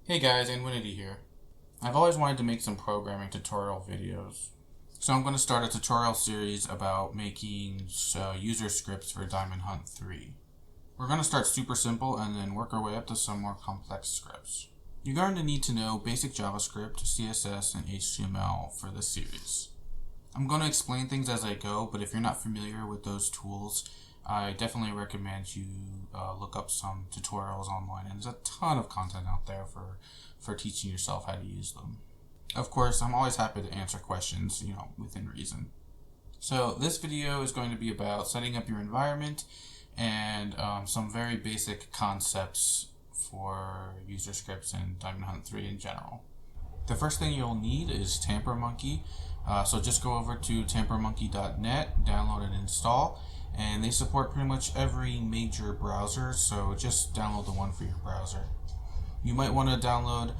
Hey guys, Infinity here. I've always wanted to make some programming tutorial videos. So I'm going to start a tutorial series about making user scripts for Diamond Hunt 3. We're going to start super simple and then work our way up to some more complex scripts. You're going to need to know basic JavaScript, CSS, and HTML for this series. I'm going to explain things as I go, but if you're not familiar with those tools, I definitely recommend you look up some tutorials online, and there's a ton of content out there for teaching yourself how to use them. Of course, I'm always happy to answer questions, within reason. So this video is going to be about setting up your environment and some very basic concepts for user scripts and Diamond Hunt 3 in general. The first thing you'll need is TamperMonkey. So just go over to tampermonkey.net, download and install, and they support pretty much every major browser, so just download the one for your browser. You might want to download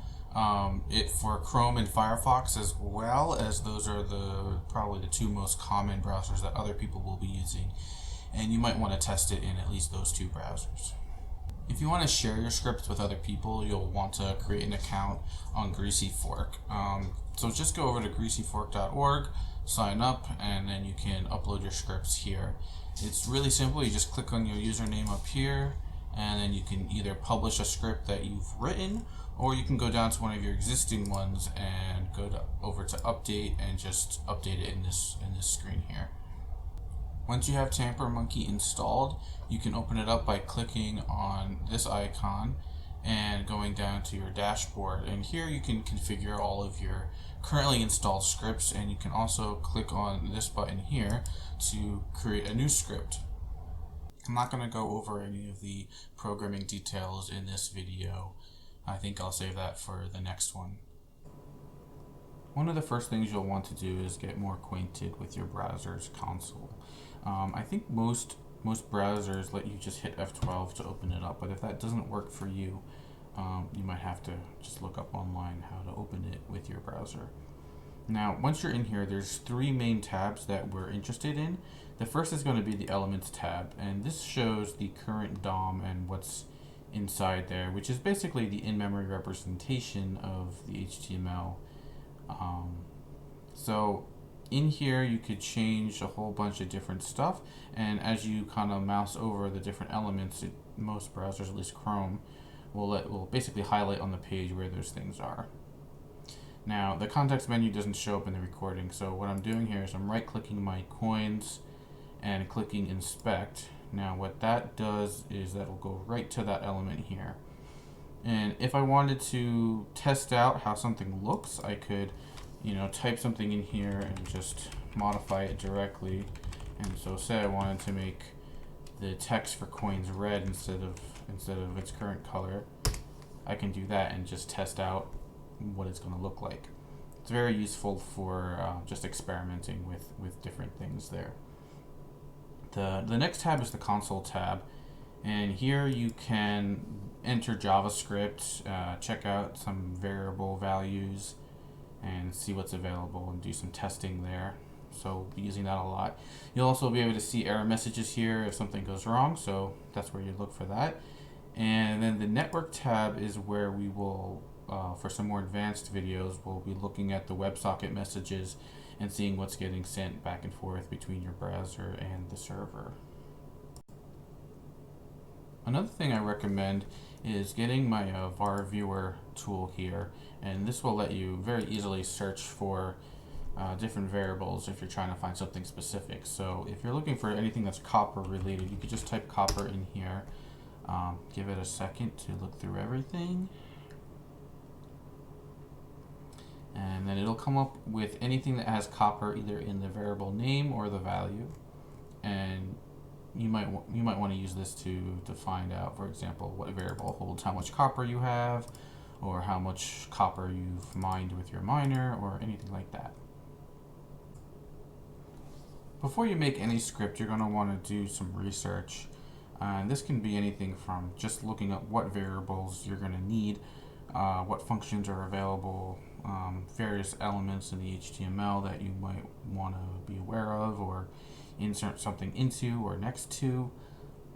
it for Chrome and Firefox as well, as those are probably the two most common browsers that other people will be using, and you might want to test it in at least those two browsers. If you want to share your scripts with other people, you'll want to create an account on Greasy Fork. So just go over to greasyfork.org, sign up, and then you can upload your scripts here. It's really simple. You just click on your username up here, and then you can either publish a script that you've written, or you can go down to one of your existing ones and go over to update and just update it in this screen here. Once you have TamperMonkey installed, you can open it up by clicking on this icon and going down to your dashboard. And here you can configure all of your currently installed scripts, and you can also click on this button here to create a new script. I'm not going to go over any of the programming details in this video. I think I'll save that for the next one. One of the first things you'll want to do is get more acquainted with your browser's console. I think most browsers let you just hit F12 to open it up, but if that doesn't work for you, you might have to just look up online how to open it with your browser. Now, once you're in here, there's three main tabs that we're interested in. The first is going to be the Elements tab, and this shows the current DOM and what's inside there, which is basically the in-memory representation of the HTML. So in here you could change a whole bunch of different stuff, and as you kind of mouse over the different elements, most browsers, at least Chrome, will basically highlight on the page where those things are. Now the context menu doesn't show up in the recording, so what I'm doing here is I'm right clicking my coins and clicking inspect. Now what that does is that will go right to that element here. And if I wanted to test out how something looks, I could type something in here and just modify it directly. And so say I wanted to make the text for coins red instead of its current color, I can do that and just test out what it's going to look like. It's very useful for just experimenting with different things there. The next tab is the console tab, and here you can enter JavaScript, check out some variable values, and see what's available and do some testing there. So we'll be using that a lot. You'll also be able to see error messages here if something goes wrong, so that's where you look for that. And then the network tab is where we will, for some more advanced videos, we'll be looking at the WebSocket messages and seeing what's getting sent back and forth between your browser and the server. Another thing I recommend is getting my var viewer tool here, and this will let you very easily search for different variables if you're trying to find something specific. So if you're looking for anything that's copper related, you could just type copper in here. Give it a second to look through everything, and then it'll come up with anything that has copper either in the variable name or the value. And you might want to use this to find out, for example, what variable holds how much copper you have, or how much copper you've mined with your miner, or anything like that. Before you make any script, you're going to want to do some research. And this can be anything from just looking up what variables you're going to need, what functions are available, various elements in the HTML that you might want to be aware of or insert something into or next to,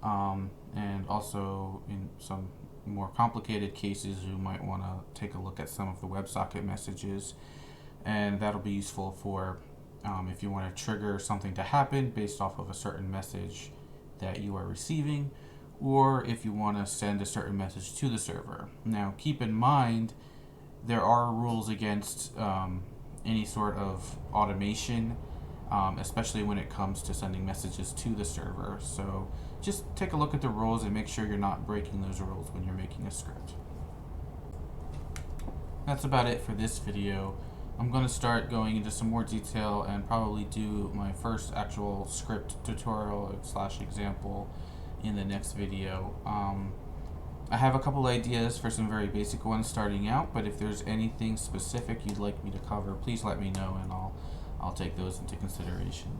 and also in some more complicated cases, you might want to take a look at some of the WebSocket messages, and that'll be useful for if you want to trigger something to happen based off of a certain message that you are receiving, or if you want to send a certain message to the server. Now, keep in mind, there are rules against any sort of automation, especially when it comes to sending messages to the server. So just take a look at the rules and make sure you're not breaking those rules when you're making a script. That's about it for this video. I'm going to start going into some more detail and probably do my first actual script tutorial / example in the next video. I have a couple ideas for some very basic ones starting out, but if there's anything specific you'd like me to cover, please let me know and I'll take those into consideration.